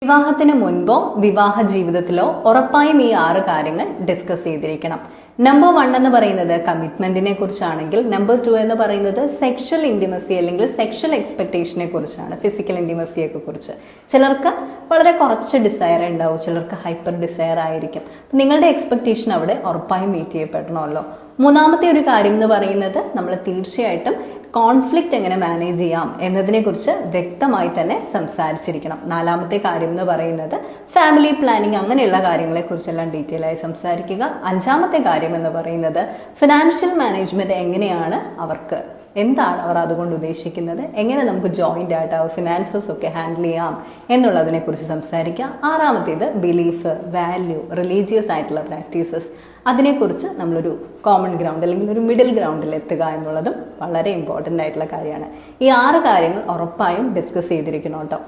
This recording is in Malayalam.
വിവാഹത്തിന് മുൻപോ വിവാഹ ജീവിതത്തിലോ ഉറപ്പായും ഈ 6 കാര്യങ്ങൾ ഡിസ്കസ് ചെയ്തിരിക്കണം. നമ്പർ 1 എന്ന് പറയുന്നത് കമ്മിറ്റ്മെന്റിനെ കുറിച്ചാണെങ്കിൽ, നമ്പർ 2 എന്ന് പറയുന്നത് സെക്ഷൽ ഇന്റിമസി അല്ലെങ്കിൽ സെക്ഷൽ എക്സ്പെക്ടേഷനെ കുറിച്ചാണ്, ഫിസിക്കൽ ഇന്റിമസിയൊക്കെ കുറിച്ച്. ചിലർക്ക് വളരെ കുറച്ച് ഡിസയർ ഉണ്ടാവും, ചിലർക്ക് ഹൈപ്പർ ഡിസയർ ആയിരിക്കും. നിങ്ങളുടെ എക്സ്പെക്ടേഷൻ അവിടെ ഉറപ്പായും മീറ്റ് ചെയ്യപ്പെടണമല്ലോ. മൂന്നാമത്തെ ഒരു കാര്യം എന്ന് പറയുന്നത് നമ്മൾ തീർച്ചയായിട്ടും കോൺഫ്ലിക്റ്റ് എങ്ങനെ മാനേജ് ചെയ്യാം എന്നതിനെ കുറിച്ച് വ്യക്തമായി തന്നെ സംസാരിച്ചിരിക്കണം. നാലാമത്തെ കാര്യം എന്ന് പറയുന്നത് ഫാമിലി പ്ലാനിങ്, അങ്ങനെയുള്ള കാര്യങ്ങളെ കുറിച്ചെല്ലാം ഡീറ്റെയിൽ ആയി സംസാരിക്കുക. അഞ്ചാമത്തെ കാര്യം എന്ന് പറയുന്നത് ഫിനാൻഷ്യൽ മാനേജ്മെന്റ് എങ്ങനെയാണ് അവർക്ക്, എന്താണ് അവർ അതുകൊണ്ട് ഉദ്ദേശിക്കുന്നത്, എങ്ങനെ നമുക്ക് ജോയിന്റ് ആയിട്ട് ആ ഫിനാൻസസ് ഒക്കെ ഹാൻഡിൽ ചെയ്യാം എന്നുള്ളതിനെ കുറിച്ച് സംസാരിക്കുക. ആറാമത്തേത് ബിലീഫ്, വാല്യൂ, റിലീജിയസ് ആയിട്ടുള്ള പ്രാക്ടീസസ്, അതിനെക്കുറിച്ച് നമ്മളൊരു കോമൺ ഗ്രൗണ്ട് അല്ലെങ്കിൽ ഒരു മിഡിൽ ഗ്രൗണ്ടിൽ എത്തുക എന്നുള്ളതും വളരെ ഇമ്പോർട്ടൻ്റ് ആയിട്ടുള്ള കാര്യമാണ്. ഈ 6 കാര്യങ്ങൾ ഉറപ്പായും ഡിസ്കസ് ചെയ്തിരിക്കണം കേട്ടോ.